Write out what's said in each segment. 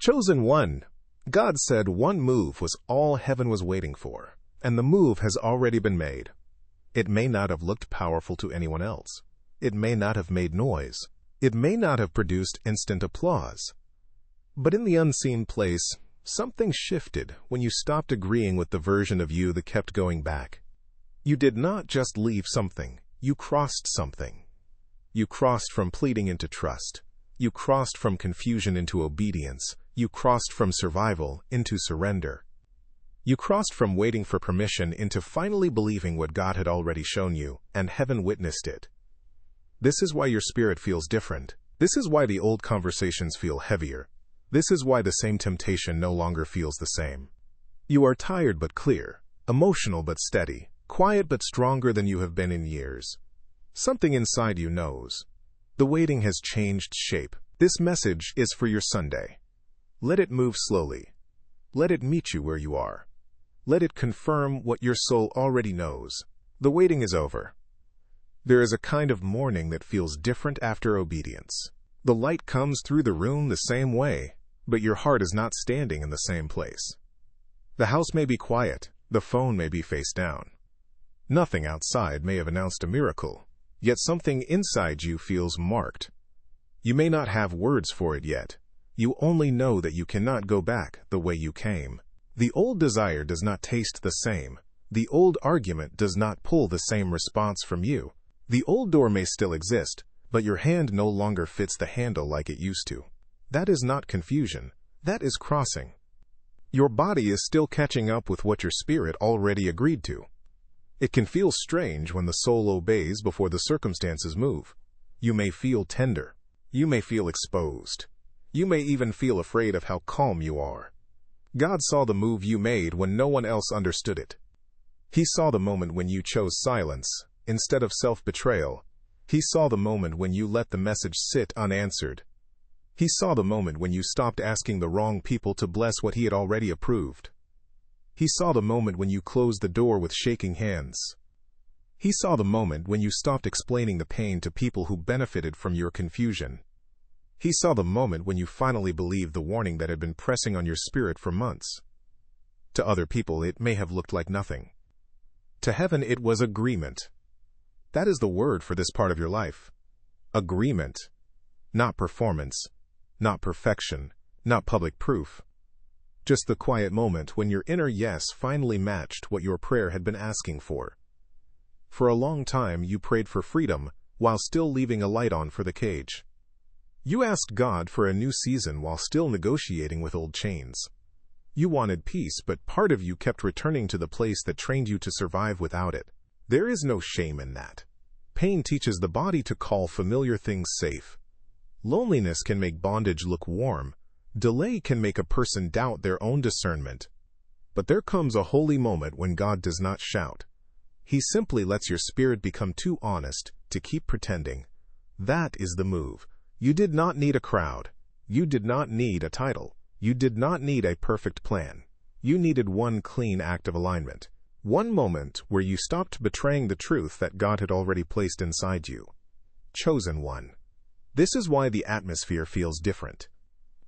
Chosen one. God said one move was all heaven was waiting for, and the move has already been made. It may not have looked powerful to anyone else. It may not have made noise. It may not have produced instant applause. But in the unseen place, something shifted when you stopped agreeing with the version of you that kept going back. You did not just leave something, you crossed something. You crossed from pleading into trust. You crossed from confusion into obedience. You crossed from survival into surrender. You crossed from waiting for permission into finally believing what God had already shown you, and heaven witnessed it. This is why your spirit feels different. This is why the old conversations feel heavier. This is why the same temptation no longer feels the same. You are tired but clear, emotional but steady, quiet but stronger than you have been in years. Something inside you knows. The waiting has changed shape. This message is for your Sunday. Let it move slowly. Let it meet you where you are. Let it confirm what your soul already knows. The waiting is over. There is a kind of mourning that feels different after obedience. The light comes through the room the same way, but your heart is not standing in the same place. The house may be quiet, the phone may be face down. Nothing outside may have announced a miracle, yet something inside you feels marked. You may not have words for it yet. You only know that you cannot go back the way you came. The old desire does not taste the same. The old argument does not pull the same response from you. The old door may still exist, but your hand no longer fits the handle like it used to. That is not confusion. That is crossing. Your body is still catching up with what your spirit already agreed to. It can feel strange when the soul obeys before the circumstances move. You may feel tender. You may feel exposed. You may even feel afraid of how calm you are. God saw the move you made when no one else understood it. He saw the moment when you chose silence instead of self-betrayal. He saw the moment when you let the message sit unanswered. He saw the moment when you stopped asking the wrong people to bless what he had already approved. He saw the moment when you closed the door with shaking hands. He saw the moment when you stopped explaining the pain to people who benefited from your confusion. He saw the moment when you finally believed the warning that had been pressing on your spirit for months. To other people, it may have looked like nothing. To heaven, it was agreement. That is the word for this part of your life. Agreement. Not performance. Not perfection. Not public proof. Just the quiet moment when your inner yes finally matched what your prayer had been asking for. For a long time, you prayed for freedom while still leaving a light on for the cage. You asked God for a new season while still negotiating with old chains. You wanted peace, but part of you kept returning to the place that trained you to survive without it. There is no shame in that. Pain teaches the body to call familiar things safe. Loneliness can make bondage look warm. Delay can make a person doubt their own discernment. But there comes a holy moment when God does not shout. He simply lets your spirit become too honest to keep pretending. That is the move. You did not need a crowd. You did not need a title. You did not need a perfect plan. You needed one clean act of alignment. One moment where you stopped betraying the truth that God had already placed inside you. Chosen one. This is why the atmosphere feels different.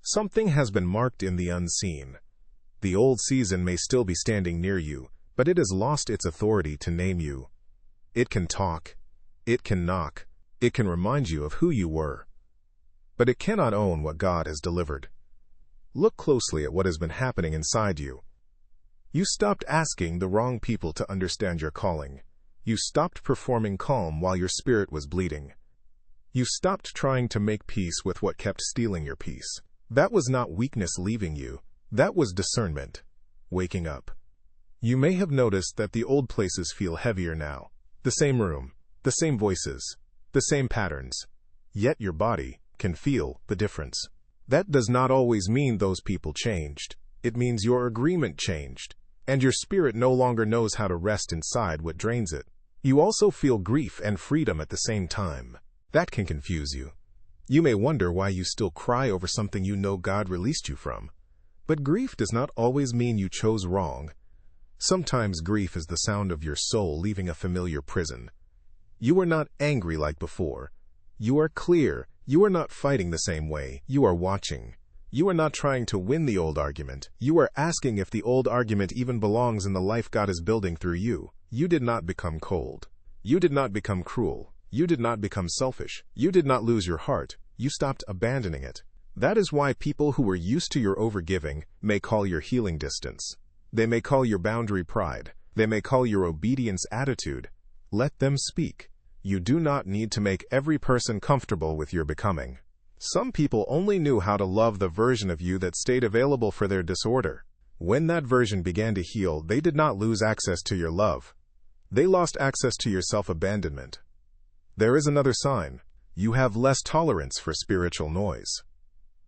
Something has been marked in the unseen. The old season may still be standing near you, but it has lost its authority to name you. It can talk. It can knock. It can remind you of who you were. But it cannot own what God has delivered. Look closely at what has been happening inside you. You stopped asking the wrong people to understand your calling. You stopped performing calm while your spirit was bleeding. You stopped trying to make peace with what kept stealing your peace. That was not weakness leaving you. That was discernment. Waking up. You may have noticed that the old places feel heavier now. The same room, the same voices, the same patterns. Yet your body can feel the difference. That does not always mean those people changed. It means your agreement changed, and your spirit no longer knows how to rest inside what drains it. You also feel grief and freedom at the same time. That can confuse you. You may wonder why you still cry over something you know God released you from. But grief does not always mean you chose wrong. Sometimes grief is the sound of your soul leaving a familiar prison. You are not angry like before. You are clear. You are not fighting the same way. You are watching. You are not trying to win the old argument. You are asking if the old argument even belongs in the life God is building through you. You did not become cold. You did not become cruel. You did not become selfish. You did not lose your heart. You stopped abandoning it. That is why people who were used to your overgiving may call your healing distance. They may call your boundary pride. They may call your obedience attitude. Let them speak. You do not need to make every person comfortable with your becoming. Some people only knew how to love the version of you that stayed available for their disorder. When that version began to heal, they did not lose access to your love. They lost access to your self-abandonment. There is another sign. You have less tolerance for spiritual noise.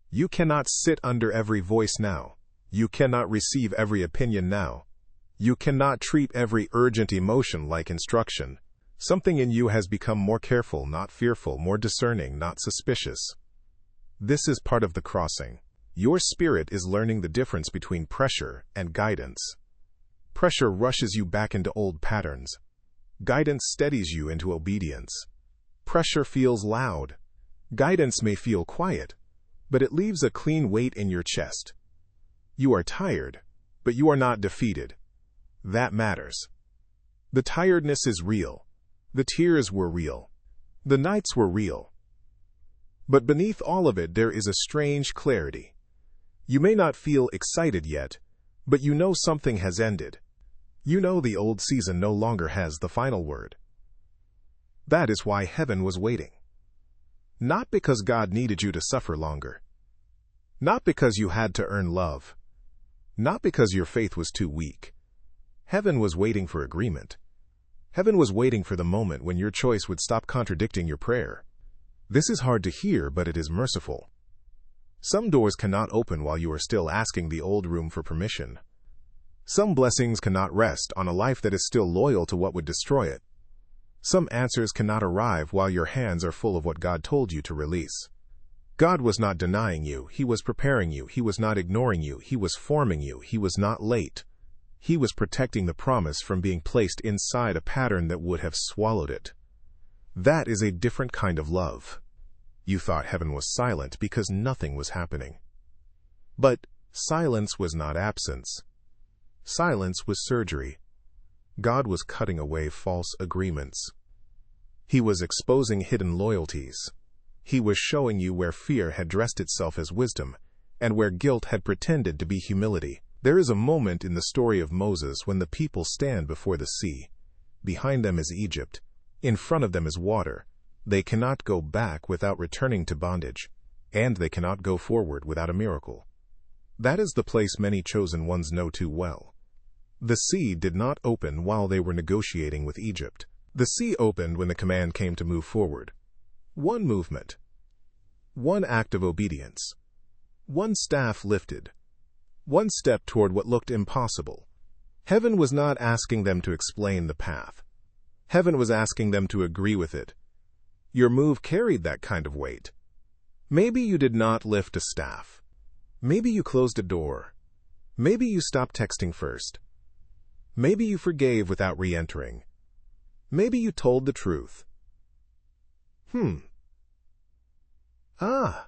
You cannot sit under every voice now. You cannot receive every opinion now. You cannot treat every urgent emotion like instruction. Something in you has become more careful, not fearful, more discerning, not suspicious. This is part of the crossing. Your spirit is learning the difference between pressure and guidance. Pressure rushes you back into old patterns. Guidance steadies you into obedience. Pressure feels loud. Guidance may feel quiet, but it leaves a clean weight in your chest. You are tired, but you are not defeated. That matters. The tiredness is real. The tears were real. The nights were real. But beneath all of it, there is a strange clarity. You may not feel excited yet, but you know something has ended. You know the old season no longer has the final word. That is why heaven was waiting. Not because God needed you to suffer longer. Not because you had to earn love. Not because your faith was too weak. Heaven was waiting for agreement. Heaven was waiting for the moment when your choice would stop contradicting your prayer. This is hard to hear, but it is merciful. Some doors cannot open while you are still asking the old room for permission. Some blessings cannot rest on a life that is still loyal to what would destroy it. Some answers cannot arrive while your hands are full of what God told you to release. God was not denying you. He was preparing you. He was not ignoring you. He was forming you. He was not late. He was protecting the promise from being placed inside a pattern that would have swallowed it. That is a different kind of love. You thought heaven was silent because nothing was happening. But silence was not absence. Silence was surgery. God was cutting away false agreements. He was exposing hidden loyalties. He was showing you where fear had dressed itself as wisdom, and where guilt had pretended to be humility. There is a moment in the story of Moses when the people stand before the sea. Behind them is Egypt. In front of them is water. They cannot go back without returning to bondage, and they cannot go forward without a miracle. That is the place many chosen ones know too well. The sea did not open while they were negotiating with Egypt. The sea opened when the command came to move forward. One movement. One act of obedience. One staff lifted. One step toward what looked impossible. Heaven was not asking them to explain the path. Heaven was asking them to agree with it. Your move carried that kind of weight. Maybe you did not lift a staff. Maybe you closed a door. Maybe you stopped texting first. Maybe you forgave without re-entering. Maybe you told the truth. Ah.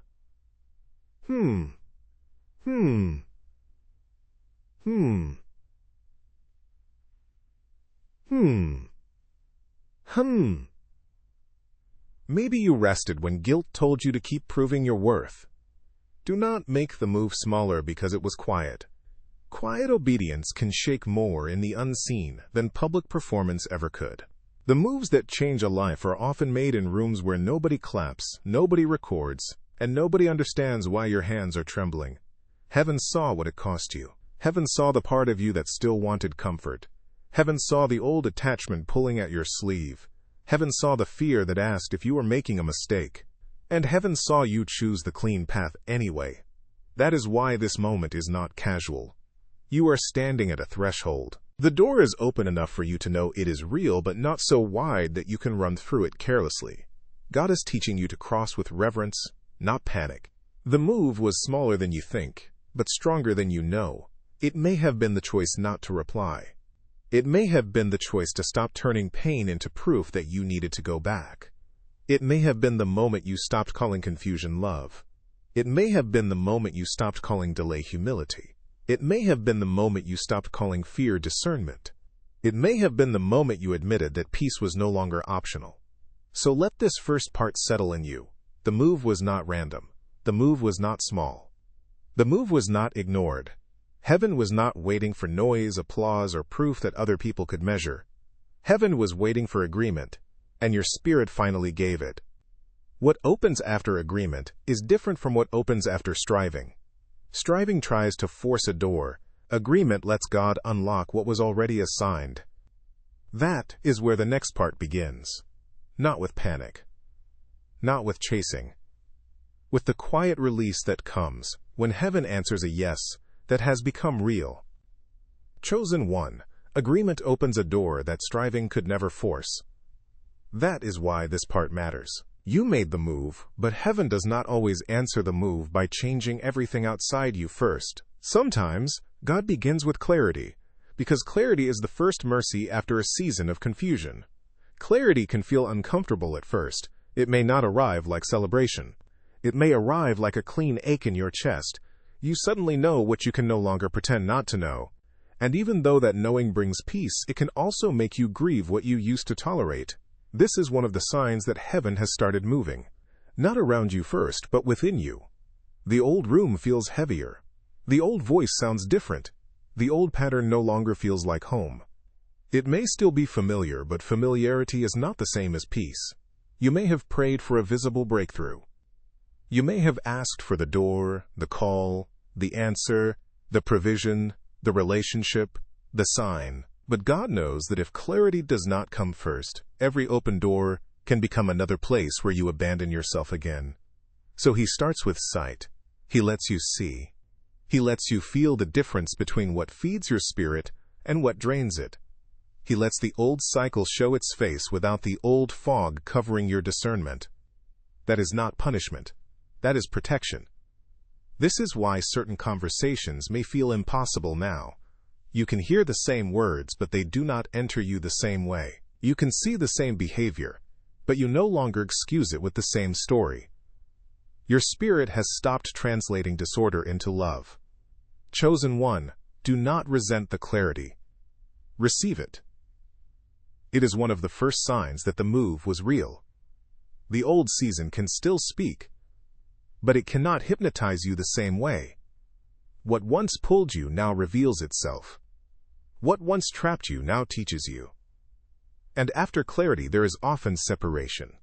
Maybe you rested when guilt told you to keep proving your worth. Do not make the move smaller because it was quiet. Quiet obedience can shake more in the unseen than public performance ever could. The moves that change a life are often made in rooms where nobody claps, nobody records, and nobody understands why your hands are trembling. Heaven saw what it cost you. Heaven saw the part of you that still wanted comfort. Heaven saw the old attachment pulling at your sleeve. Heaven saw the fear that asked if you were making a mistake. And heaven saw you choose the clean path anyway. That is why this moment is not casual. You are standing at a threshold. The door is open enough for you to know it is real, but not so wide that you can run through it carelessly. God is teaching you to cross with reverence, not panic. The move was smaller than you think, but stronger than you know. It may have been the choice not to reply. It may have been the choice to stop turning pain into proof that you needed to go back. It may have been the moment you stopped calling confusion love. It may have been the moment you stopped calling delay humility. It may have been the moment you stopped calling fear discernment. It may have been the moment you admitted that peace was no longer optional. So let this first part settle in you. The move was not random. The move was not small. The move was not ignored. Heaven was not waiting for noise, applause, or proof that other people could measure. Heaven was waiting for agreement, and your spirit finally gave it. What opens after agreement is different from what opens after striving. Striving tries to force a door. Agreement lets God unlock what was already assigned. That is where the next part begins. Not with panic. Not with chasing. With the quiet release that comes when heaven answers a yes that has become real. Chosen one, agreement opens a door that striving could never force. That is why this part matters. You made the move, but heaven does not always answer the move by changing everything outside you first. Sometimes, God begins with clarity, because clarity is the first mercy after a season of confusion. Clarity can feel uncomfortable at first. It may not arrive like celebration. It may arrive like a clean ache in your chest. You suddenly know what you can no longer pretend not to know. And even though that knowing brings peace, it can also make you grieve what you used to tolerate. This is one of the signs that heaven has started moving. Not around you first, but within you. The old room feels heavier. The old voice sounds different. The old pattern no longer feels like home. It may still be familiar, but familiarity is not the same as peace. You may have prayed for a visible breakthrough. You may have asked for the door, the call, the answer, the provision, the relationship, the sign. But God knows that if clarity does not come first, every open door can become another place where you abandon yourself again. So He starts with sight. He lets you see. He lets you feel the difference between what feeds your spirit and what drains it. He lets the old cycle show its face without the old fog covering your discernment. That is not punishment. That is protection. This is why certain conversations may feel impossible now. You can hear the same words, but they do not enter you the same way. You can see the same behavior, but you no longer excuse it with the same story. Your spirit has stopped translating disorder into love. Chosen one, do not resent the clarity. Receive it. It is one of the first signs that the move was real. The old season can still speak, but it cannot hypnotize you the same way. What once pulled you now reveals itself. What once trapped you now teaches you. And after clarity there is often separation.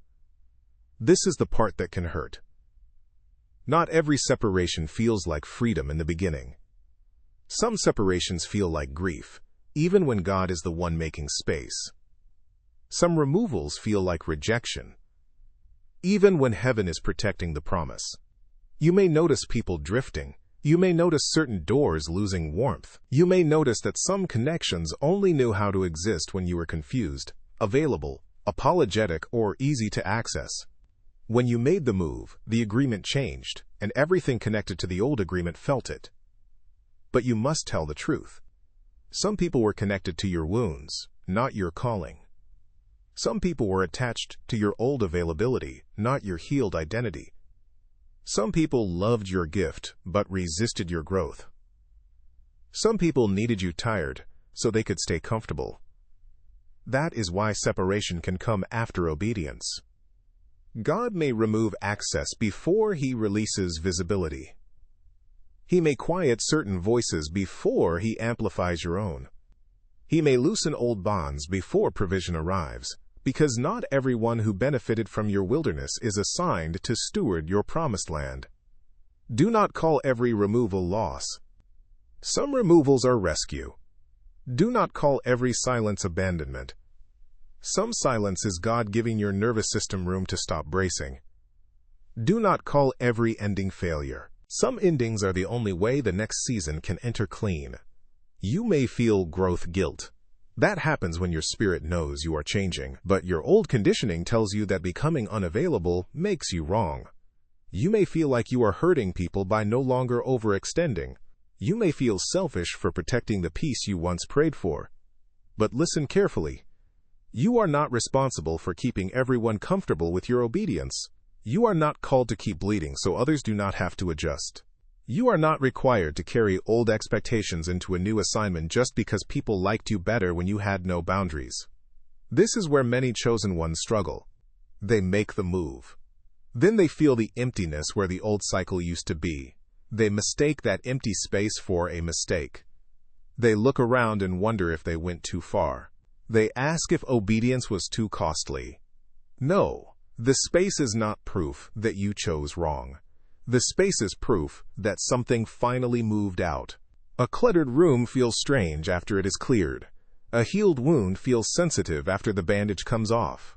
This is the part that can hurt. Not every separation feels like freedom in the beginning. Some separations feel like grief, even when God is the one making space. Some removals feel like rejection, even when heaven is protecting the promise. You may notice people drifting. You may notice certain doors losing warmth. You may notice that some connections only knew how to exist when you were confused, available, apologetic, or easy to access. When you made the move, the agreement changed, and everything connected to the old agreement felt it. But you must tell the truth. Some people were connected to your wounds, not your calling. Some people were attached to your old availability, not your healed identity. Some people loved your gift, but resisted your growth. Some people needed you tired, so they could stay comfortable. That is why separation can come after obedience. God may remove access before He releases visibility. He may quiet certain voices before He amplifies your own. He may loosen old bonds before provision arrives, because not everyone who benefited from your wilderness is assigned to steward your promised land. Do not call every removal loss. Some removals are rescue. Do not call every silence abandonment. Some silence is God giving your nervous system room to stop bracing. Do not call every ending failure. Some endings are the only way the next season can enter clean. You may feel growth guilt. That happens when your spirit knows you are changing, but your old conditioning tells you that becoming unavailable makes you wrong. You may feel like you are hurting people by no longer overextending. You may feel selfish for protecting the peace you once prayed for. But listen carefully. You are not responsible for keeping everyone comfortable with your obedience. You are not called to keep bleeding so others do not have to adjust. You are not required to carry old expectations into a new assignment just because people liked you better when you had no boundaries. This is where many chosen ones struggle. They make the move. Then they feel the emptiness where the old cycle used to be. They mistake that empty space for a mistake. They look around and wonder if they went too far. They ask if obedience was too costly. No, the space is not proof that you chose wrong. The space is proof that something finally moved out. A cluttered room feels strange after it is cleared. A healed wound feels sensitive after the bandage comes off.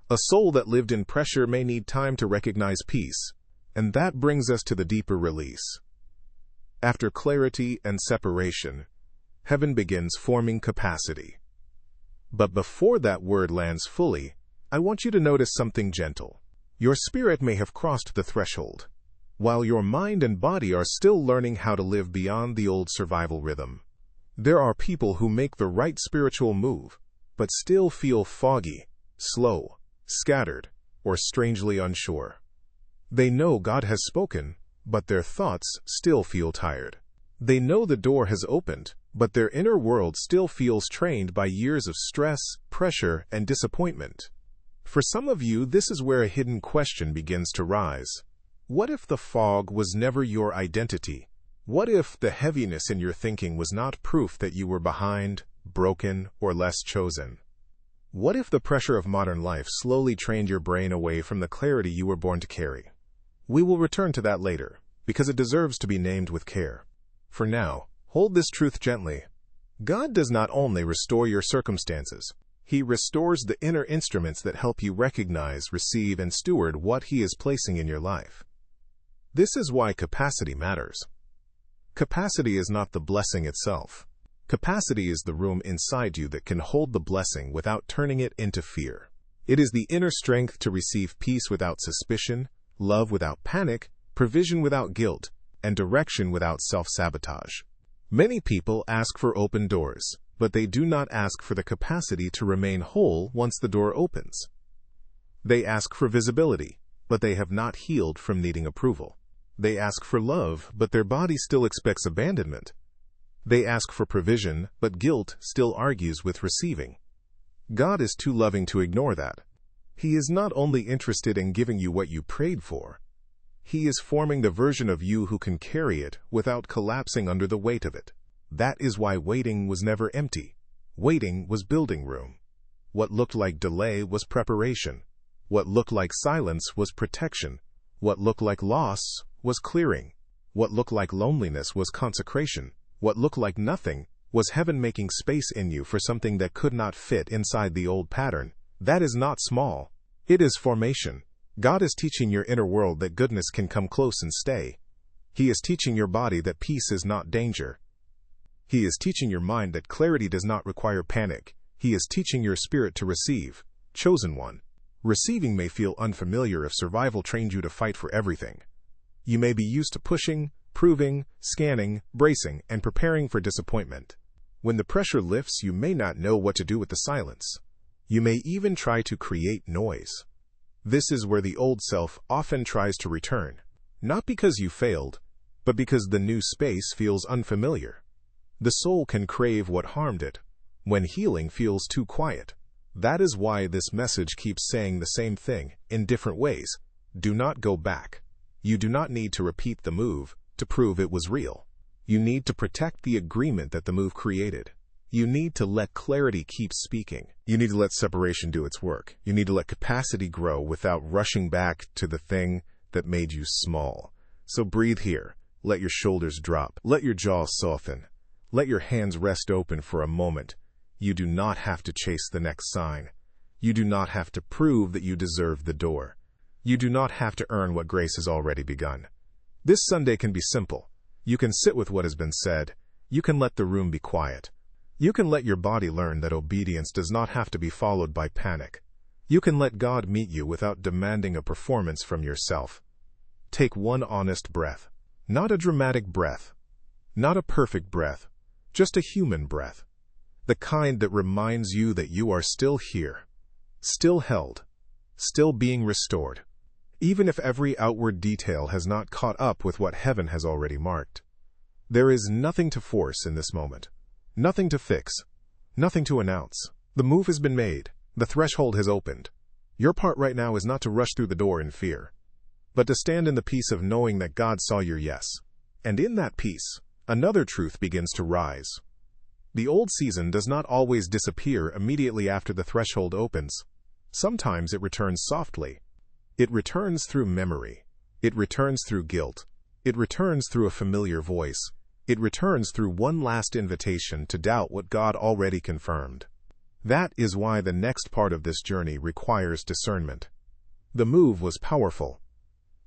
A soul that lived in pressure may need time to recognize peace, and that brings us to the deeper release. After clarity and separation, heaven begins forming capacity. But before that word lands fully, I want you to notice something gentle. Your spirit may have crossed the threshold, while your mind and body are still learning how to live beyond the old survival rhythm. There are people who make the right spiritual move, but still feel foggy, slow, scattered, or strangely unsure. They know God has spoken, but their thoughts still feel tired. They know the door has opened, but their inner world still feels trained by years of stress, pressure, and disappointment. For some of you, this is where a hidden question begins to rise. What if the fog was never your identity? What if the heaviness in your thinking was not proof that you were behind, broken, or less chosen? What if the pressure of modern life slowly trained your brain away from the clarity you were born to carry? We will return to that later, because it deserves to be named with care. For now, hold this truth gently. God does not only restore your circumstances, He restores the inner instruments that help you recognize, receive, and steward what He is placing in your life. This is why capacity matters. Capacity is not the blessing itself. Capacity is the room inside you that can hold the blessing without turning it into fear. It is the inner strength to receive peace without suspicion, love without panic, provision without guilt, and direction without self-sabotage. Many people ask for open doors, but they do not ask for the capacity to remain whole once the door opens. They ask for visibility, but they have not healed from needing approval. They ask for love, but their body still expects abandonment. They ask for provision, but guilt still argues with receiving. God is too loving to ignore that. He is not only interested in giving you what you prayed for, He is forming the version of you who can carry it without collapsing under the weight of it. That is why waiting was never empty. Waiting was building room. What looked like delay was preparation. What looked like silence was protection. What looked like loss was clearing. What looked like loneliness was consecration. What looked like nothing was heaven making space in you for something that could not fit inside the old pattern. That is not small. It is formation. God is teaching your inner world that goodness can come close and stay. He is teaching your body that peace is not danger. He is teaching your mind that clarity does not require panic. He is teaching your spirit to receive. Chosen one. Receiving may feel unfamiliar if survival trained you to fight for everything. You may be used to pushing, proving, scanning, bracing, and preparing for disappointment. When the pressure lifts, you may not know what to do with the silence. You may even try to create noise. This is where the old self often tries to return, not because you failed, but because the new space feels unfamiliar. The soul can crave what harmed it, when healing feels too quiet. That is why this message keeps saying the same thing, in different ways. Do not go back. You do not need to repeat the move to prove it was real. You need to protect the agreement that the move created. You need to let clarity keep speaking. You need to let separation do its work. You need to let capacity grow without rushing back to the thing that made you small. So breathe here. Let your shoulders drop. Let your jaw soften. Let your hands rest open for a moment. You do not have to chase the next sign. You do not have to prove that you deserve the door. You do not have to earn what grace has already begun. This Sunday can be simple. You can sit with what has been said. You can let the room be quiet. You can let your body learn that obedience does not have to be followed by panic. You can let God meet you without demanding a performance from yourself. Take one honest breath. Not a dramatic breath. Not a perfect breath. Just a human breath. The kind that reminds you that you are still here. Still held. Still being restored. even if every outward detail has not caught up with what heaven has already marked. There is nothing to force in this moment, nothing to fix, nothing to announce. The move has been made, the threshold has opened. Your part right now is not to rush through the door in fear, but to stand in the peace of knowing that God saw your yes. And in that peace, another truth begins to rise. The old season does not always disappear immediately after the threshold opens. Sometimes it returns softly. It returns through memory. It returns through guilt. It returns through a familiar voice. It returns through one last invitation to doubt what God already confirmed. That is why the next part of this journey requires discernment. The move was powerful,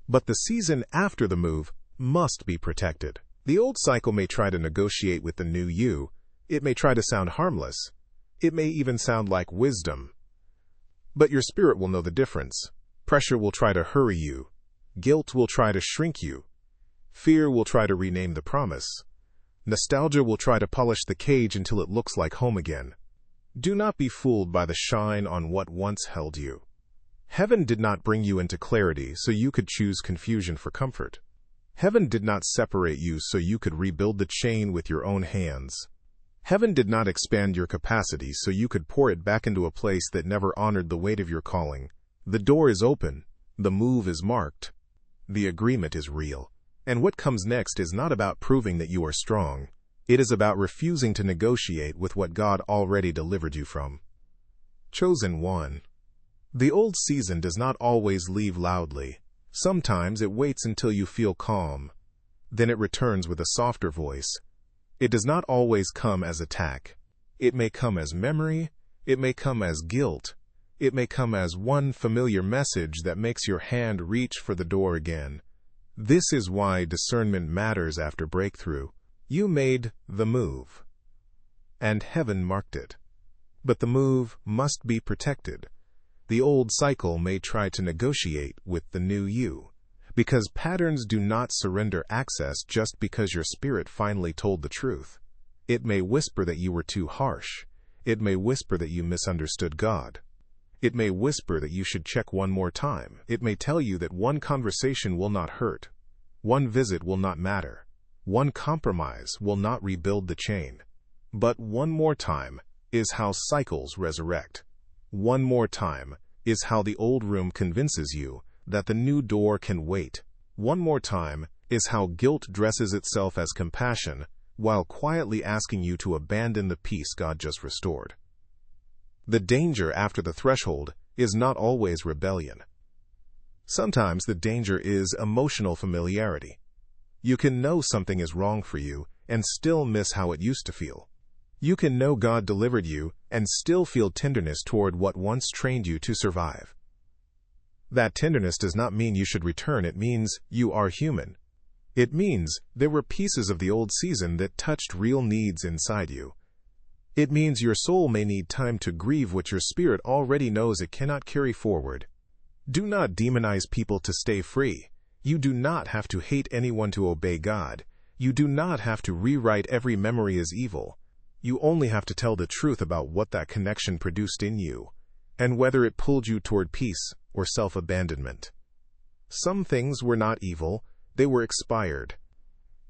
but the season after the move must be protected. The old cycle may try to negotiate with the new you. It may try to sound harmless. It may even sound like wisdom. But your spirit will know the difference. Pressure will try to hurry you. Guilt will try to shrink you. Fear will try to rename the promise. Nostalgia will try to polish the cage until it looks like home again. Do not be fooled by the shine on what once held you. Heaven did not bring you into clarity so you could choose confusion for comfort. Heaven did not separate you so you could rebuild the chain with your own hands. Heaven did not expand your capacity so you could pour it back into a place that never honored the weight of your calling. The door is open. The move is marked. The agreement is real. And what comes next is not about proving that you are strong. It is about refusing to negotiate with what God already delivered you from. Chosen one. The old season does not always leave loudly. Sometimes it waits until you feel calm. Then it returns with a softer voice. It does not always come as attack. It may come as memory. It may come as guilt. It may come as one familiar message that makes your hand reach for the door again. This is why discernment matters after breakthrough. You made the move, and heaven marked it. But the move must be protected. The old cycle may try to negotiate with the new you, because patterns do not surrender access just because your spirit finally told the truth. It may whisper that you were too harsh. It may whisper that you misunderstood God. It may whisper that you should check one more time. It may tell you that one conversation will not hurt. One visit will not matter. One compromise will not rebuild the chain. But one more time is how cycles resurrect. One more time is how the old room convinces you that the new door can wait. One more time is how guilt dresses itself as compassion while quietly asking you to abandon the peace God just restored. The danger after the threshold is not always rebellion. Sometimes the danger is emotional familiarity. You can know something is wrong for you and still miss how it used to feel. You can know God delivered you and still feel tenderness toward what once trained you to survive. That tenderness does not mean you should return. It means you are human. It means there were pieces of the old season that touched real needs inside you. It means your soul may need time to grieve what your spirit already knows it cannot carry forward. Do not demonize people to stay free. You do not have to hate anyone to obey God. You do not have to rewrite every memory as evil. You only have to tell the truth about what that connection produced in you, and whether it pulled you toward peace or self-abandonment. Some things were not evil, they were expired.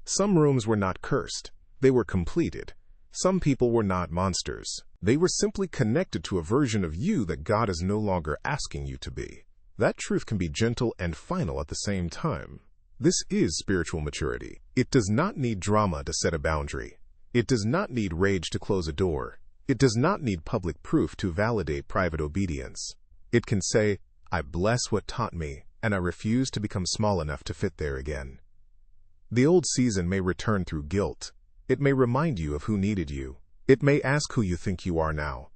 Some rooms were not cursed, they were completed. Some people were not monsters. They were simply connected to a version of you that God is no longer asking you to be. That truth can be gentle and final at the same time. This is spiritual maturity. It does not need drama to set a boundary. It does not need rage to close a door. It does not need public proof to validate private obedience. It can say, I bless what taught me, and I refuse to become small enough to fit there again. The old season may return through guilt. It may remind you of who needed you. It may ask who you think you are now.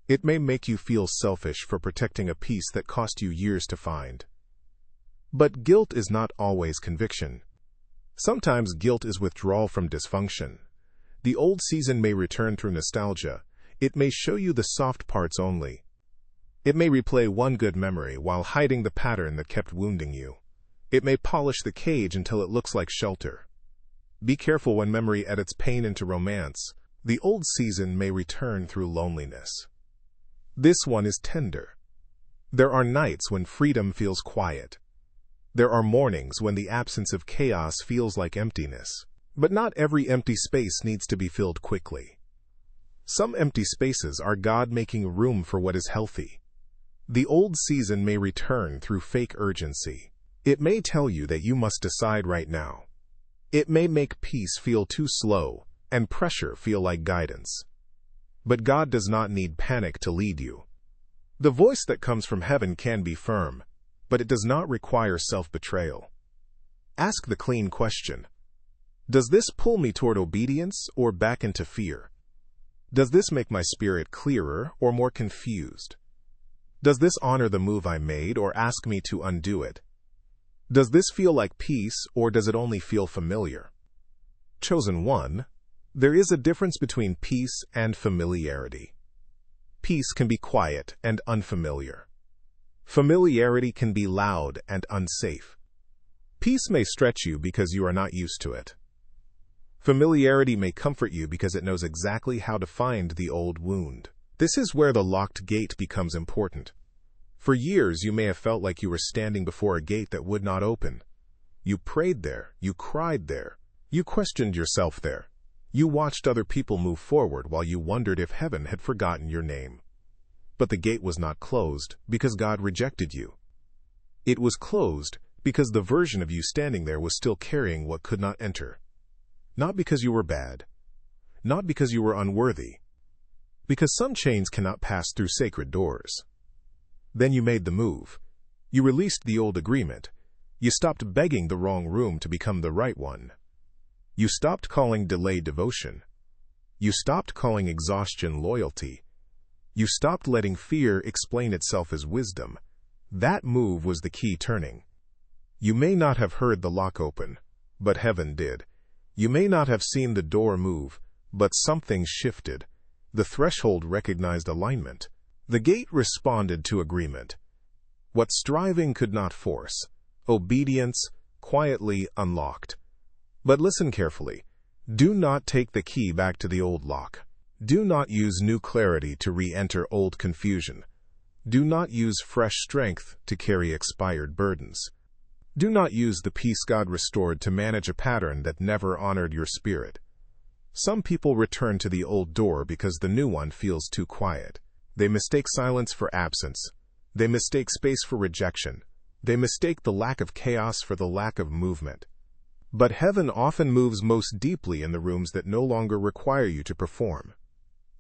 It may make you feel selfish for protecting a peace that cost you years to find. But guilt is not always conviction. Sometimes guilt is withdrawal from dysfunction. The old season may return through nostalgia. It may show you the soft parts only. It may replay one good memory while hiding the pattern that kept wounding you. It may polish the cage until it looks like shelter. Be careful when memory edits pain into romance. The old season may return through loneliness. This one is tender. There are nights when freedom feels quiet. There are mornings when the absence of chaos feels like emptiness. But not every empty space needs to be filled quickly. Some empty spaces are God making room for what is healthy. The old season may return through fake urgency. It may tell you that you must decide right now. It may make peace feel too slow and pressure feel like guidance. But God does not need panic to lead you. The voice that comes from heaven can be firm, but it does not require self-betrayal. Ask the clean question. Does this pull me toward obedience or back into fear? Does this make my spirit clearer or more confused? Does this honor the move I made or ask me to undo it? Does this feel like peace or does it only feel familiar? Chosen one, there is a difference between peace and familiarity. Peace can be quiet and unfamiliar. Familiarity can be loud and unsafe. Peace may stretch you because you are not used to it. Familiarity may comfort you because it knows exactly how to find the old wound. This is where the locked gate becomes important. For years, you may have felt like you were standing before a gate that would not open. You prayed there, you cried there, you questioned yourself there. You watched other people move forward while you wondered if heaven had forgotten your name. But the gate was not closed because God rejected you. It was closed because the version of you standing there was still carrying what could not enter. Not because you were bad, not because you were unworthy, because some chains cannot pass through sacred doors. Then you made the move. You released the old agreement. You stopped begging the wrong room to become the right one. You stopped calling delay devotion. You stopped calling exhaustion loyalty. You stopped letting fear explain itself as wisdom. That move was the key turning. You may not have heard the lock open, but heaven did. You may not have seen the door move, but something shifted. The threshold recognized alignment. The gate responded to agreement. What striving could not force, obedience quietly unlocked. But listen carefully. Do not take the key back to the old lock. Do not use new clarity to re-enter old confusion. Do not use fresh strength to carry expired burdens. Do not use the peace God restored to manage a pattern that never honored your spirit. Some people return to the old door because the new one feels too quiet. They mistake silence for absence. They mistake space for rejection. They mistake the lack of chaos for the lack of movement. But heaven often moves most deeply in the rooms that no longer require you to perform.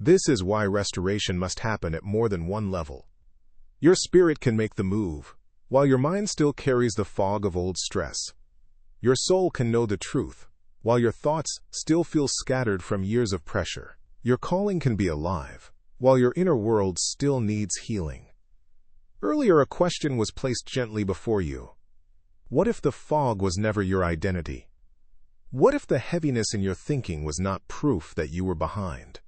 This is why restoration must happen at more than one level. Your spirit can make the move, while your mind still carries the fog of old stress. Your soul can know the truth, while your thoughts still feel scattered from years of pressure. Your calling can be alive, while your inner world still needs healing. Earlier, a question was placed gently before you. What if the fog was never your identity? What if the heaviness in your thinking was not proof that you were behind?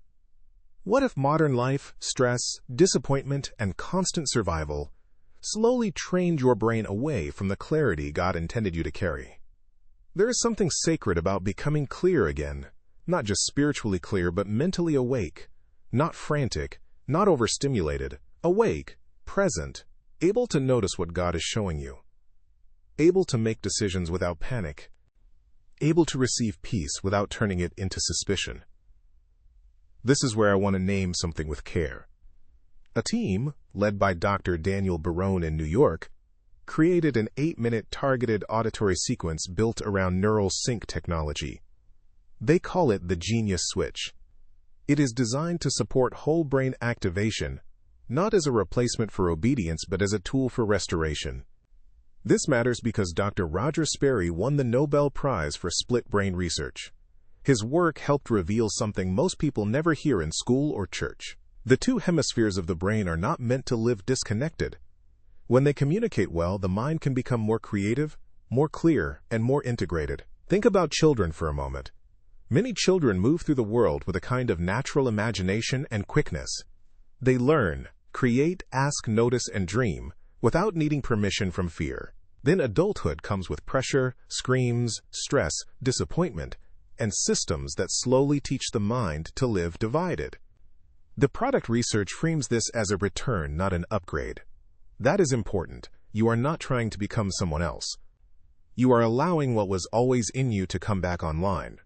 What if modern life, stress, disappointment, and constant survival slowly trained your brain away from the clarity God intended you to carry? There is something sacred about becoming clear again, not just spiritually clear, but mentally awake, not frantic, not overstimulated, awake, present, able to notice what God is showing you, able to make decisions without panic, able to receive peace without turning it into suspicion. This is where I want to name something with care. A team, led by Dr. Daniel Barone in New York, created an 8-minute targeted auditory sequence built around neural sync technology. They call it the Genius Switch. It is designed to support whole brain activation, not as a replacement for obedience, but as a tool for restoration. This matters because Dr. Roger Sperry won the Nobel Prize for split brain research. His work helped reveal something most people never hear in school or church. The two hemispheres of the brain are not meant to live disconnected. When they communicate well, the mind can become more creative, more clear, and more integrated. Think about children for a moment. Many children move through the world with a kind of natural imagination and quickness. They learn, create, ask, notice, and dream without needing permission from fear. Then adulthood comes with pressure, screams, stress, disappointment, and systems that slowly teach the mind to live divided. The product research frames this as a return, not an upgrade. That is important. You are not trying to become someone else. You are allowing what was always in you to come back online.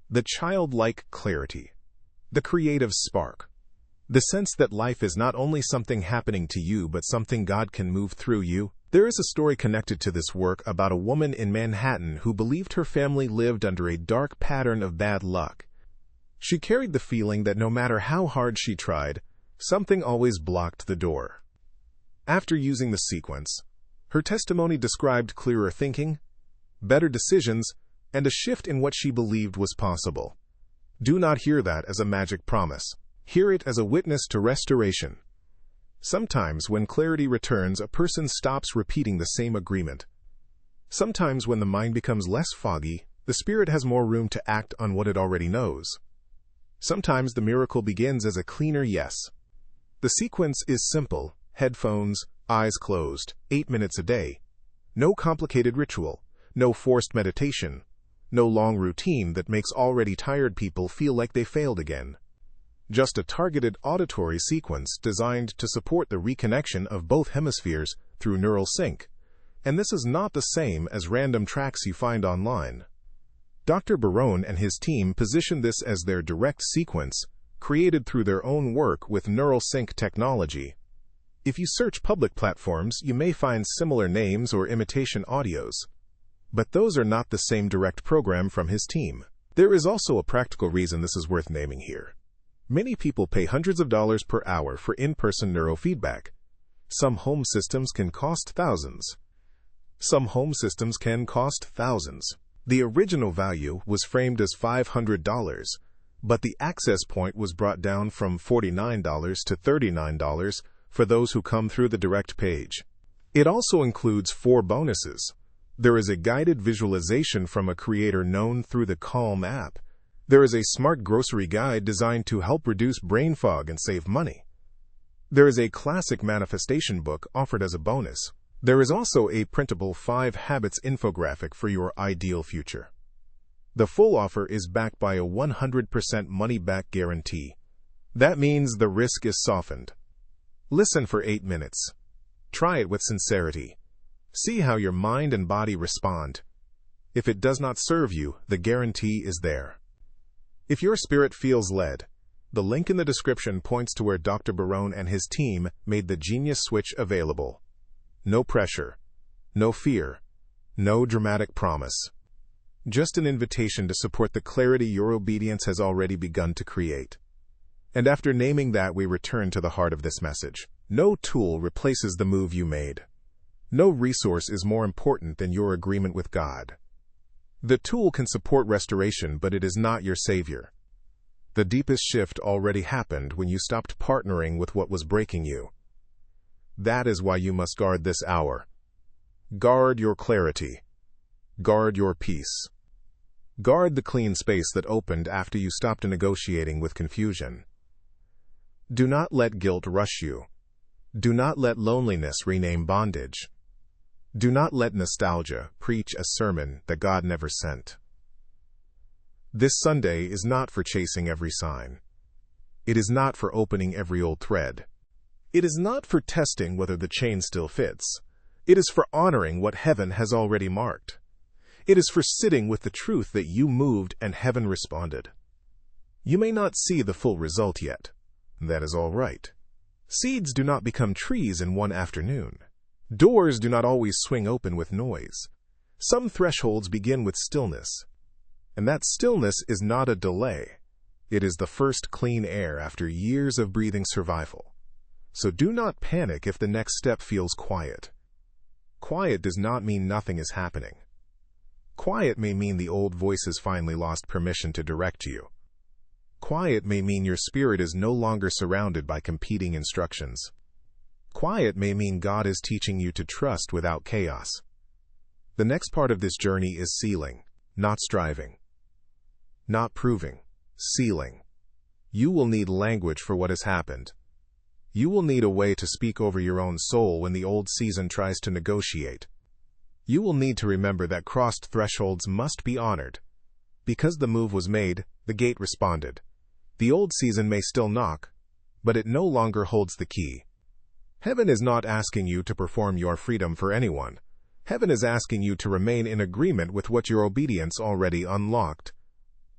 The childlike clarity. The creative spark. The sense that life is not only something happening to you but something God can move through you. There is a story connected to this work about a woman in Manhattan who believed her family lived under a dark pattern of bad luck. She carried the feeling that no matter how hard she tried, something always blocked the door. After using the sequence, her testimony described clearer thinking, better decisions, and a shift in what she believed was possible. Do not hear that as a magic promise. Hear it as a witness to restoration. Sometimes when clarity returns, a person stops repeating the same agreement. Sometimes when the mind becomes less foggy, the spirit has more room to act on what it already knows. Sometimes the miracle begins as a cleaner yes. The sequence is simple: headphones, eyes closed, 8 minutes a day. No complicated ritual, no forced meditation, no long routine that makes already tired people feel like they failed again. Just a targeted auditory sequence designed to support the reconnection of both hemispheres through neural sync. And this is not the same as random tracks you find online. Dr. Barone and his team position this as their direct sequence, created through their own work with neural sync technology. If you search public platforms, you may find similar names or imitation audios. But those are not the same direct program from his team. There is also a practical reason this is worth naming here. Many people pay hundreds of dollars per hour for in-person neurofeedback. Some home systems can cost thousands. The original value was framed as $500, but the access point was brought down from $49 to $39 for those who come through the direct page. It also includes 4 bonuses. There is a guided visualization from a creator known through the Calm app. There is a smart grocery guide designed to help reduce brain fog and save money. There is a classic manifestation book offered as a bonus. There is also a printable 5 habits infographic for your ideal future. The full offer is backed by a 100% money-back guarantee. That means the risk is softened. Listen for 8 minutes. Try it with sincerity. See how your mind and body respond. If it does not serve you, the guarantee is there. If your spirit feels led, the link in the description points to where Dr. Barone and his team made the genius switch available. No pressure, no fear, no dramatic promise. Just an invitation to support the clarity your obedience has already begun to create. And after naming that, we return to the heart of this message. No tool replaces the move you made. No resource is more important than your agreement with God. The tool can support restoration, but it is not your savior. The deepest shift already happened when you stopped partnering with what was breaking you. That is why you must guard this hour. Guard your clarity. Guard your peace. Guard the clean space that opened after you stopped negotiating with confusion. Do not let guilt rush you. Do not let loneliness rename bondage. Do not let nostalgia preach a sermon that God never sent. This Sunday is not for chasing every sign. It is not for opening every old thread. It is not for testing whether the chain still fits. It is for honoring what heaven has already marked. It is for sitting with the truth that you moved and heaven responded. You may not see the full result yet. That is all right. Seeds do not become trees in one afternoon. Doors do not always swing open with noise. Some thresholds begin with stillness. And that stillness is not a delay. It is the first clean air after years of breathing survival. So do not panic if the next step feels quiet. Quiet does not mean nothing is happening. Quiet may mean the old voices finally lost permission to direct you. Quiet may mean your spirit is no longer surrounded by competing instructions. Quiet may mean God is teaching you to trust without chaos. The next part of this journey is sealing, not striving. Not proving, sealing. You will need language for what has happened. You will need a way to speak over your own soul when the old season tries to negotiate. You will need to remember that crossed thresholds must be honored. Because the move was made, the gate responded. The old season may still knock, but it no longer holds the key. Heaven is not asking you to perform your freedom for anyone. Heaven is asking you to remain in agreement with what your obedience already unlocked.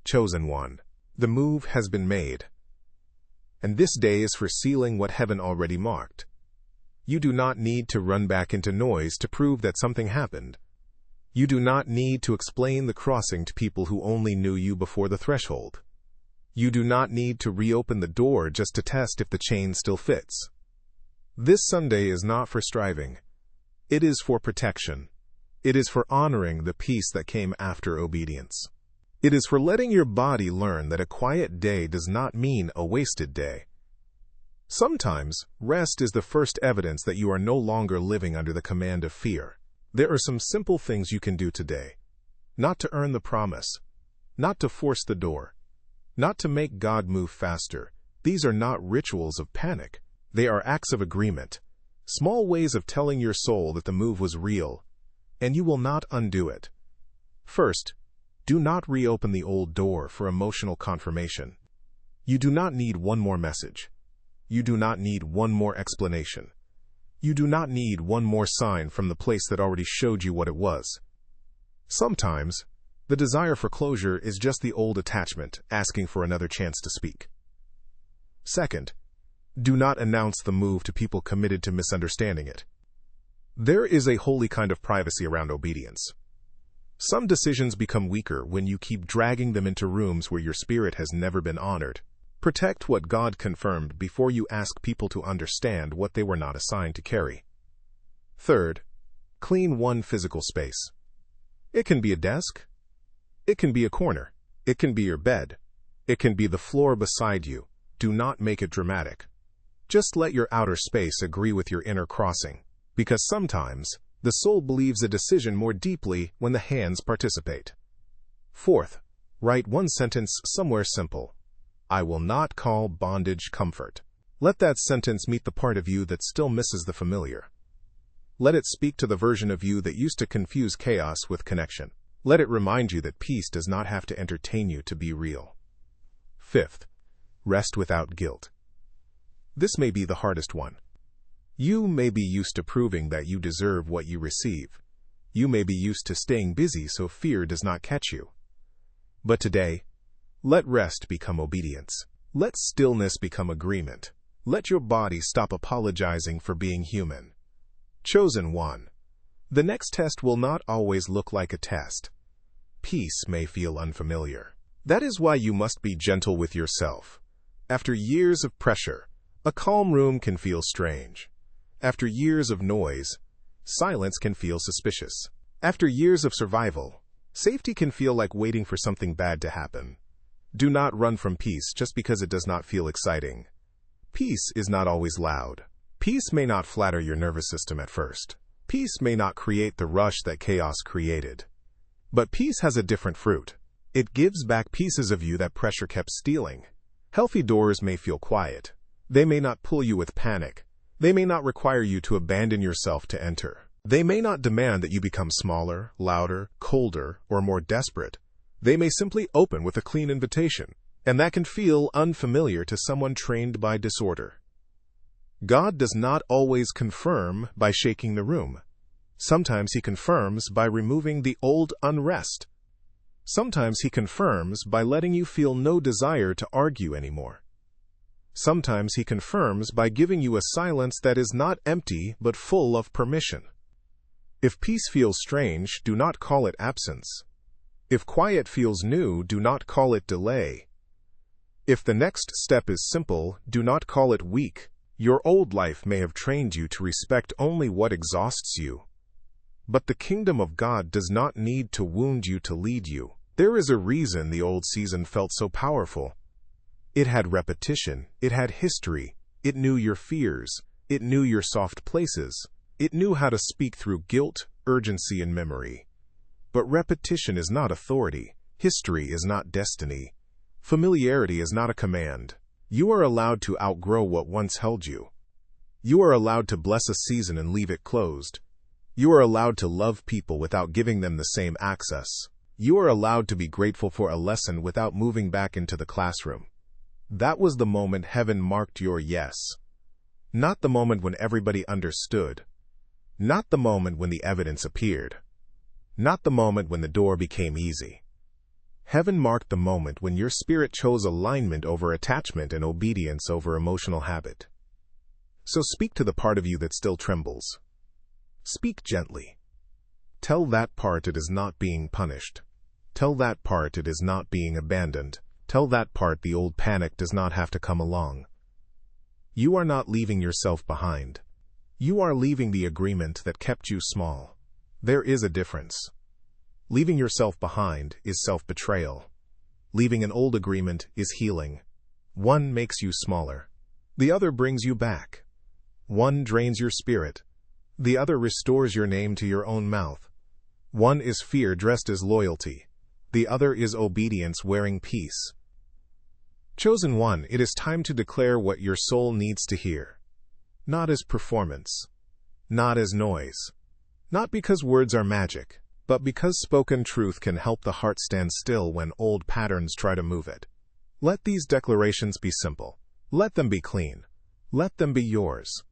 Chosen one. The move has been made. And this day is for sealing what heaven already marked. You do not need to run back into noise to prove that something happened. You do not need to explain the crossing to people who only knew you before the threshold. You do not need to reopen the door just to test if the chain still fits. This Sunday is not for striving. It is for protection. It is for honoring the peace that came after obedience. It is for letting your body learn that a quiet day does not mean a wasted day. Sometimes, rest is the first evidence that you are no longer living under the command of fear. There are some simple things you can do today. Not to earn the promise. Not to force the door. Not to make God move faster. These are not rituals of panic. They are acts of agreement. Small ways of telling your soul that the move was real, and you will not undo it. First, do not reopen the old door for emotional confirmation. You do not need one more message. You do not need one more explanation. You do not need one more sign from the place that already showed you what it was. Sometimes, the desire for closure is just the old attachment asking for another chance to speak. Second, do not announce the move to people committed to misunderstanding it. There is a holy kind of privacy around obedience. Some decisions become weaker when you keep dragging them into rooms where your spirit has never been honored. Protect what God confirmed before you ask people to understand what they were not assigned to carry. Third, clean one physical space. It can be a desk. It can be a corner. It can be your bed. It can be the floor beside you. Do not make it dramatic. Just let your outer space agree with your inner crossing, because sometimes the soul believes a decision more deeply when the hands participate. Fourth, write one sentence somewhere simple. I will not call bondage comfort. Let that sentence meet the part of you that still misses the familiar. Let it speak to the version of you that used to confuse chaos with connection. Let it remind you that peace does not have to entertain you to be real. Fifth, rest without guilt. This may be the hardest one. You may be used to proving that you deserve what you receive. You may be used to staying busy so fear does not catch you. But today, let rest become obedience. Let stillness become agreement. Let your body stop apologizing for being human. Chosen one. The next test will not always look like a test. Peace may feel unfamiliar. That is why you must be gentle with yourself. After years of pressure, a calm room can feel strange. After years of noise, silence can feel suspicious. After years of survival, safety can feel like waiting for something bad to happen. Do not run from peace just because it does not feel exciting. Peace is not always loud. Peace may not flatter your nervous system at first. Peace may not create the rush that chaos created. But peace has a different fruit. It gives back pieces of you that pressure kept stealing. Healthy doors may feel quiet. They may not pull you with panic. They may not require you to abandon yourself to enter. They may not demand that you become smaller, louder, colder, or more desperate. They may simply open with a clean invitation, and that can feel unfamiliar to someone trained by disorder. God does not always confirm by shaking the room. Sometimes He confirms by removing the old unrest. Sometimes He confirms by letting you feel no desire to argue anymore. Sometimes He confirms by giving you a silence that is not empty but full of permission. If peace feels strange, do not call it absence. If quiet feels new, do not call it delay. If the next step is simple, do not call it weak. Your old life may have trained you to respect only what exhausts you. But the kingdom of God does not need to wound you to lead you. There is a reason the old season felt so powerful. It had repetition, it had history, it knew your fears, it knew your soft places, it knew how to speak through guilt, urgency, and memory. But repetition is not authority, history is not destiny, familiarity is not a command. You are allowed to outgrow what once held you. You are allowed to bless a season and leave it closed. You are allowed to love people without giving them the same access. You are allowed to be grateful for a lesson without moving back into the classroom. That was the moment heaven marked your yes. Not the moment when everybody understood, Not the moment when the evidence appeared. Not the moment when the door became easy. Heaven marked the moment when your spirit chose alignment over attachment and obedience over emotional habit. So speak to the part of you that still trembles. Speak gently. Tell that part it is not being punished. Tell that part it is not being abandoned. Tell that part the old panic does not have to come along. You are not leaving yourself behind. You are leaving the agreement that kept you small. There is a difference. Leaving yourself behind is self-betrayal. Leaving an old agreement is healing. One makes you smaller. The other brings you back. One drains your spirit. The other restores your name to your own mouth. One is fear dressed as loyalty. The other is obedience wearing peace. Chosen one, it is time to declare what your soul needs to hear. Not as performance. Not as noise. Not because words are magic, but because spoken truth can help the heart stand still when old patterns try to move it. Let these declarations be simple. Let them be clean. Let them be yours.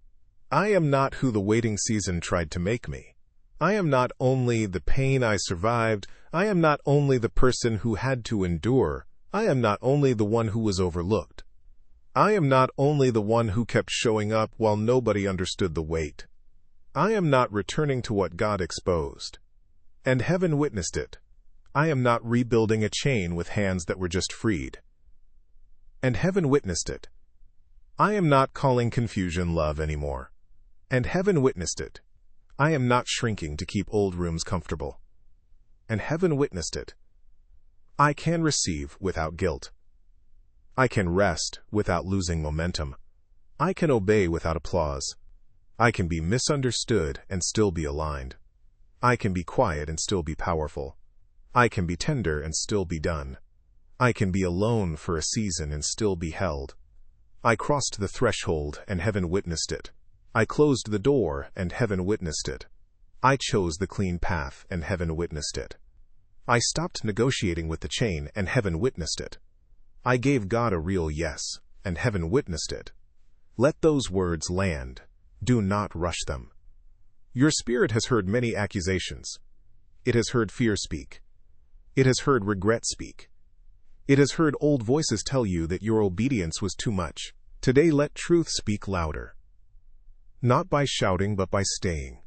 I am not who the waiting season tried to make me. I am not only the pain I survived. I am not only the person who had to endure. I am not only the one who was overlooked. I am not only the one who kept showing up while nobody understood the weight. I am not returning to what God exposed. And heaven witnessed it. I am not rebuilding a chain with hands that were just freed. And heaven witnessed it. I am not calling confusion love anymore. And heaven witnessed it. I am not shrinking to keep old rooms comfortable. And heaven witnessed it. I can receive without guilt. I can rest without losing momentum. I can obey without applause. I can be misunderstood and still be aligned. I can be quiet and still be powerful. I can be tender and still be done. I can be alone for a season and still be held. I crossed the threshold and heaven witnessed it. I closed the door and heaven witnessed it. I chose the clean path and heaven witnessed it. I stopped negotiating with the chain and heaven witnessed it. I gave God a real yes and heaven witnessed it. Let those words land. Do not rush them. Your spirit has heard many accusations. It has heard fear speak. It has heard regret speak. It has heard old voices tell you that your obedience was too much. Today let truth speak louder. Not by shouting, but by staying.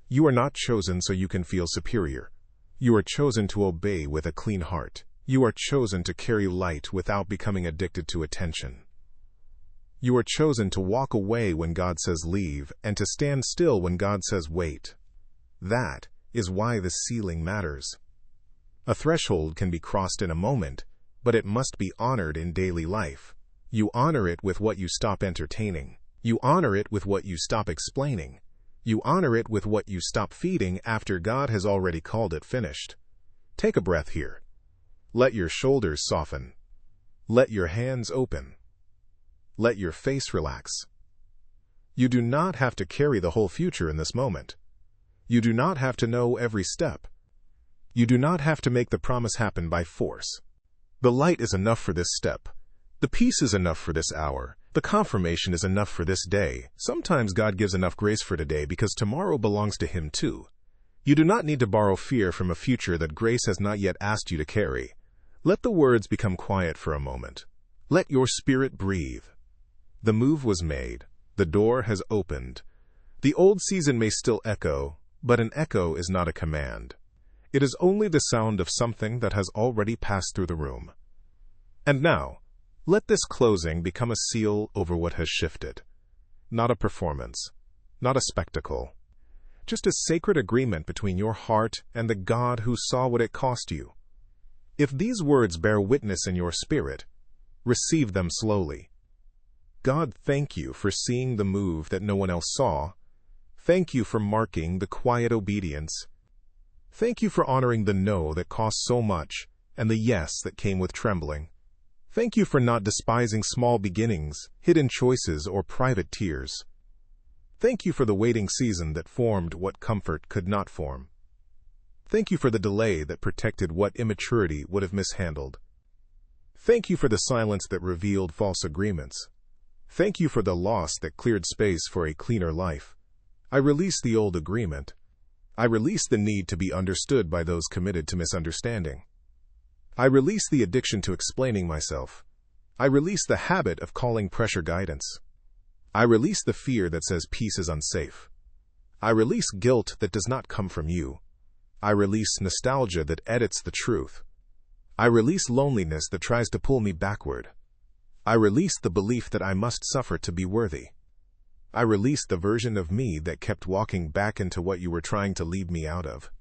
You are not chosen so you can feel superior. You are chosen to obey with a clean heart. You are chosen to carry light without becoming addicted to attention. You are chosen to walk away when God says leave and to stand still when God says wait. That is why the ceiling matters. A threshold can be crossed in a moment, but it must be honored in daily life. You honor it with what you stop entertaining. You honor it with what you stop explaining. You honor it with what you stop feeding after God has already called it finished. Take a breath here. Let your shoulders soften. Let your hands open. Let your face relax. You do not have to carry the whole future in this moment. You do not have to know every step. You do not have to make the promise happen by force. The light is enough for this step. The peace is enough for this hour. The confirmation is enough for this day. Sometimes God gives enough grace for today because tomorrow belongs to Him too. You do not need to borrow fear from a future that grace has not yet asked you to carry. Let the words become quiet for a moment. Let your spirit breathe. The move was made. The door has opened. The old season may still echo, but an echo is not a command. It is only the sound of something that has already passed through the room. And now, let this closing become a seal over what has shifted. Not a performance, not a spectacle. Just a sacred agreement between your heart and the God who saw what it cost you. If these words bear witness in your spirit, receive them slowly. God, thank you for seeing the move that no one else saw. Thank you for marking the quiet obedience. Thank you for honoring the no that cost so much and the yes that came with trembling. Thank you for not despising small beginnings, hidden choices, or private tears. Thank you for the waiting season that formed what comfort could not form. Thank you for the delay that protected what immaturity would have mishandled. Thank you for the silence that revealed false agreements. Thank you for the loss that cleared space for a cleaner life. I release the old agreement. I release the need to be understood by those committed to misunderstanding. I release the addiction to explaining myself. I release the habit of calling pressure guidance. I release the fear that says peace is unsafe. I release guilt that does not come from you. I release nostalgia that edits the truth. I release loneliness that tries to pull me backward. I release the belief that I must suffer to be worthy. I release the version of me that kept walking back into what you were trying to lead me out of.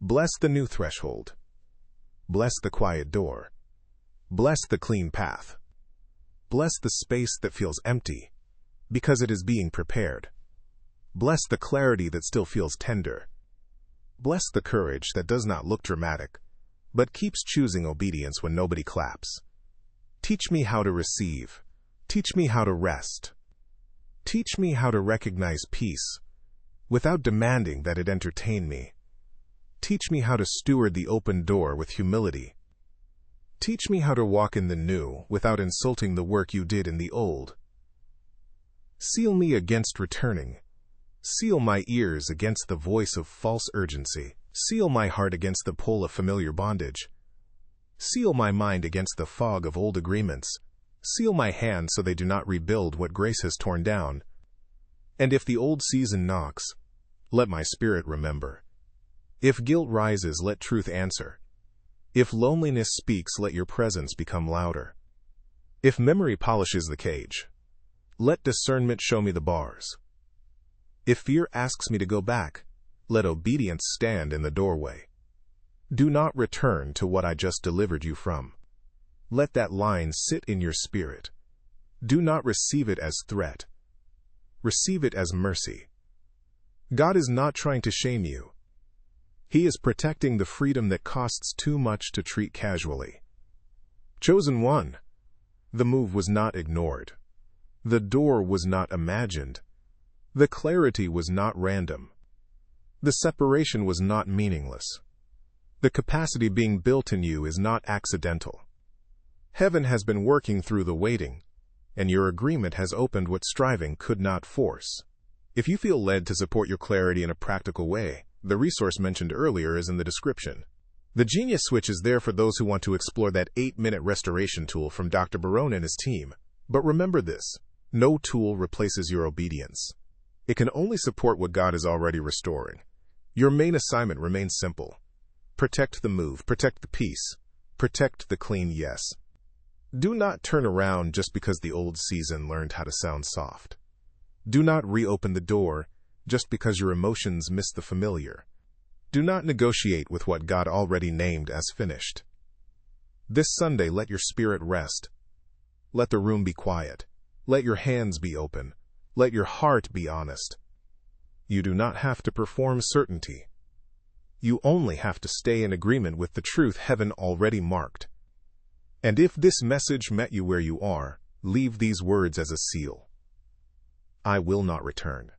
Bless the new threshold. Bless the quiet door. Bless the clean path. Bless the space that feels empty, because it is being prepared. Bless the clarity that still feels tender. Bless the courage that does not look dramatic, but keeps choosing obedience when nobody claps. Teach me how to receive. Teach me how to rest. Teach me how to recognize peace, without demanding that it entertain me. Teach me how to steward the open door with humility. Teach me how to walk in the new without insulting the work you did in the old. Seal me against returning. Seal my ears against the voice of false urgency. Seal my heart against the pull of familiar bondage. Seal my mind against the fog of old agreements. Seal my hands so they do not rebuild what grace has torn down. And if the old season knocks, let my spirit remember. If guilt rises, let truth answer. If loneliness speaks, let your presence become louder. If memory polishes the cage, let discernment show me the bars. If fear asks me to go back, let obedience stand in the doorway. Do not return to what I just delivered you from. Let that line sit in your spirit. Do not receive it as threat. Receive it as mercy. God is not trying to shame you. He is protecting the freedom that costs too much to treat casually. Chosen one. The move was not ignored. The door was not imagined. The clarity was not random. The separation was not meaningless. The capacity being built in you is not accidental. Heaven has been working through the waiting, and your agreement has opened what striving could not force. If you feel led to support your clarity in a practical way, the resource mentioned earlier is in the description. The Genius Switch is there for those who want to explore that 8-minute restoration tool from Dr. Barone and his team. But remember this, no tool replaces your obedience. It can only support what God is already restoring. Your main assignment remains simple. Protect the move, protect the peace, protect the clean yes. Do not turn around just because the old season learned how to sound soft. Do not reopen the door just because your emotions miss the familiar. Do not negotiate with what God already named as finished. This Sunday, let your spirit rest. Let the room be quiet. Let your hands be open. Let your heart be honest. You do not have to perform certainty. You only have to stay in agreement with the truth heaven already marked. And if this message met you where you are, leave these words as a seal. I will not return.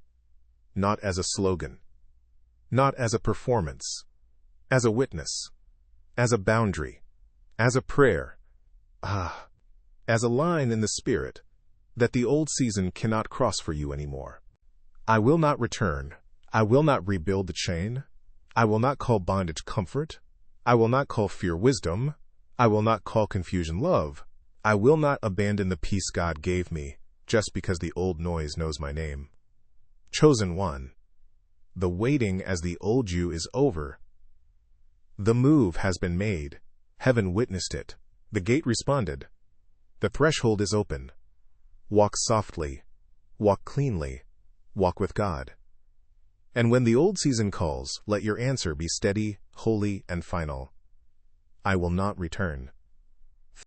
Not as a slogan. Not as a performance. As a witness. As a boundary. As a prayer. As a line in the spirit that the old season cannot cross for you anymore. I will not return. I will not rebuild the chain. I will not call bondage comfort. I will not call fear wisdom. I will not call confusion love. I will not abandon the peace God gave me just because the old noise knows my name. Chosen one. The waiting as the old you is over. The move has been made. Heaven witnessed it. The gate responded. The threshold is open. Walk softly. Walk cleanly. Walk with God. And when the old season calls, let your answer be steady, holy, and final. I will not return.